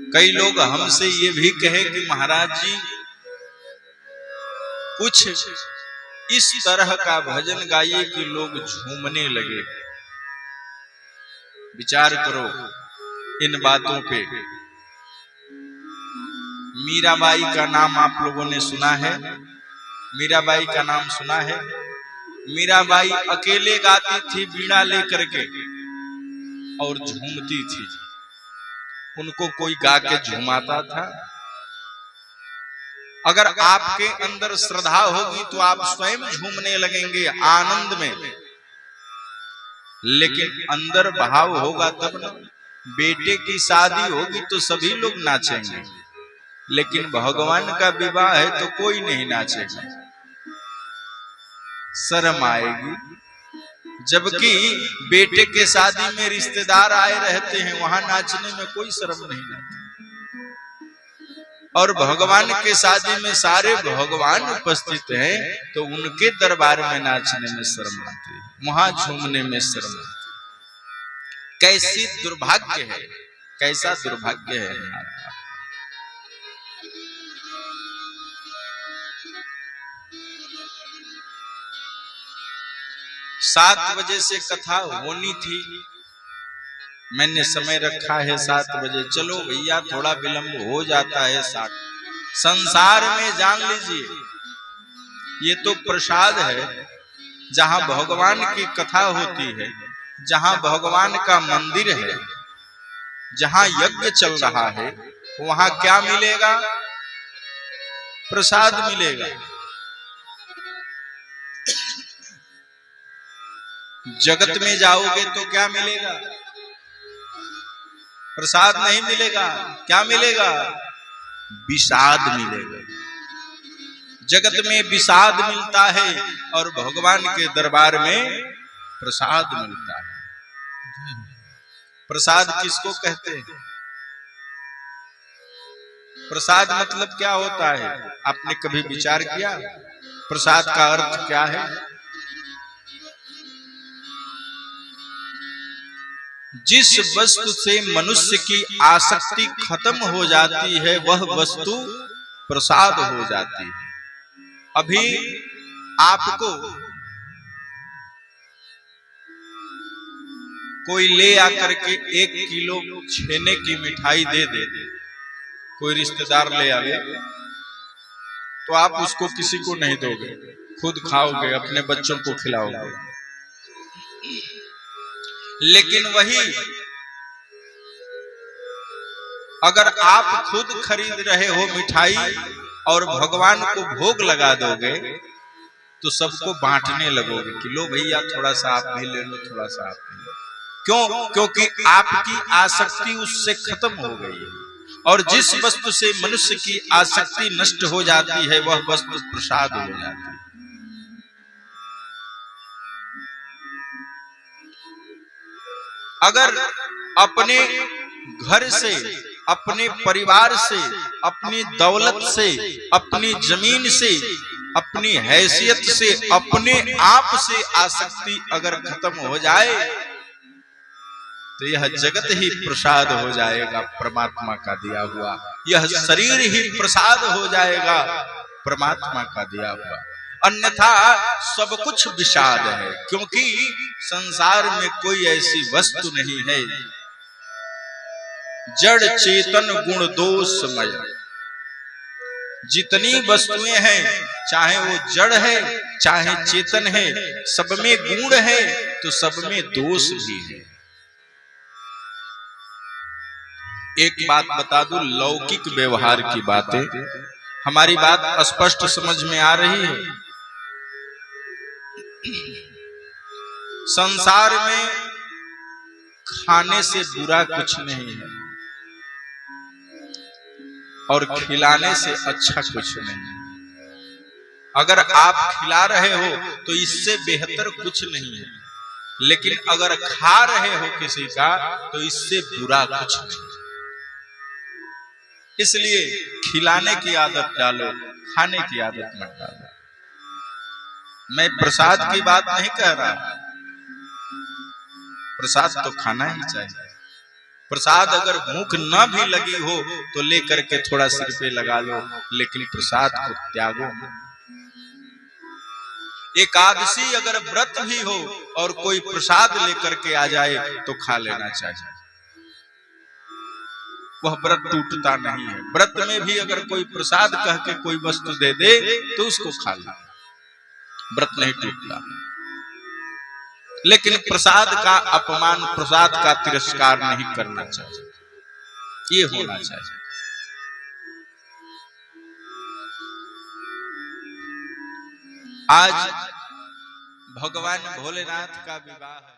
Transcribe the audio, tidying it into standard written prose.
कई लोग हमसे ये भी कहे कि महाराज जी कुछ इस तरह का भजन गाइए कि लोग झूमने लगे। विचार करो इन बातों पे। मीराबाई का नाम आप लोगों ने सुना है? मीराबाई का नाम सुना है? मीराबाई अकेले गाती थी बीड़ा लेकर के और झूमती थी। उनको कोई गा के झुमाता था? अगर आपके अंदर श्रद्धा होगी तो आप स्वयं झूमने लगेंगे आनंद में, लेकिन अंदर भाव होगा तब ना। बेटे की शादी होगी तो सभी लोग नाचेंगे, लेकिन भगवान का विवाह है तो कोई नहीं नाचेगा, शर्म आएगी। जबकि बेटे के शादी में रिश्तेदार आए रहते हैं, वहां नाचने में कोई शर्म नहीं लगती। और भगवान के शादी में सारे भगवान उपस्थित हैं तो उनके दरबार में नाचने में शर्म आती है, वहां झूमने में शर्म आती है। कैसी दुर्भाग्य है, कैसा दुर्भाग्य है हमारा। 7 बजे से कथा होनी थी, मैंने समय रखा है 7 बजे। चलो भैया थोड़ा विलंब हो जाता है। संसार में जान लीजिए ये तो प्रसाद है। जहां भगवान की कथा होती है, जहां भगवान का मंदिर है, जहां यज्ञ चल रहा है, वहां क्या मिलेगा? प्रसाद मिलेगा। जगत में जाओगे तो क्या मिलेगा? प्रसाद नहीं मिलेगा। क्या मिलेगा? विषाद मिलेगा। जगत में विषाद मिलता है और भगवान के दरबार में प्रसाद मिलता है। प्रसाद किसको कहते हैं? प्रसाद मतलब क्या होता है? आपने कभी विचार किया प्रसाद का अर्थ क्या है? जिस वस्तु से मनुष्य की आसक्ति खत्म हो जाती है वह वस्तु प्रसाद हो जाती है। अभी आपको कोई ले आकर के 1 किलो छेने की मिठाई दे दे, कोई रिश्तेदार ले आवे, तो आप उसको किसी को नहीं दोगे, खुद खाओगे, अपने बच्चों को खिलाओगे। लेकिन वही अगर आप खुद खरीद रहे हो मिठाई और भगवान को भोग लगा दोगे तो सबको बांटने लगोगे कि लो भैया थोड़ा सा आप भी ले लो, थोड़ा सा आप भी लो। क्यों? क्योंकि आपकी आसक्ति उससे खत्म हो गई है। और जिस वस्तु से मनुष्य की आसक्ति नष्ट हो जाती है वह वस्तु प्रसाद हो जाती है। अगर अपने घर से, अपने परिवार से, अपनी दौलत से, अपनी जमीन से, अपनी हैसियत से, अपने आप से आसक्ति अगर खत्म हो जाए तो यह जगत ही प्रसाद हो जाएगा, परमात्मा का दिया हुआ। यह शरीर ही प्रसाद हो जाएगा, परमात्मा का दिया हुआ। अन्यथा सब कुछ विषाद है, क्योंकि संसार में कोई ऐसी वस्तु नहीं है जड़ चेतन गुण दोषमय। जितनी वस्तुएं हैं, चाहे वो जड़ है चाहे चेतन है, सब में गुण है तो सब में दोष भी है। एक बात बता दूं, लौकिक व्यवहार की बातें, हमारी बात स्पष्ट समझ में आ रही है? संसार में खाने से बुरा कुछ नहीं है और खिलाने से अच्छा कुछ नहीं है। अगर आप खिला रहे हो तो इससे बेहतर कुछ नहीं है, लेकिन अगर खा रहे हो किसी का तो इससे बुरा कुछ नहीं। इसलिए खिलाने की आदत डालो, खाने की आदत मत डालो। मैं प्रसाद की बात नहीं कह रहा, प्रसाद तो खाना ही चाहिए। प्रसाद अगर भूख न भी लगी हो तो लेकर के थोड़ा सिर पे लगा लो, लेकिन प्रसाद को त्यागो। एकादशी अगर व्रत भी हो और कोई प्रसाद लेकर के आ जाए तो खा लेना चाहिए, वह व्रत टूटता नहीं है। व्रत में भी अगर कोई प्रसाद कह के कोई वस्तु दे दे तो उसको खा ले, व्रत नहीं टूटता। लेकिन प्रसाद का अपमान, प्रसाद का तिरस्कार नहीं करना चाहिए, ये होना चाहिए। आज भगवान भोलेनाथ का विवाह है।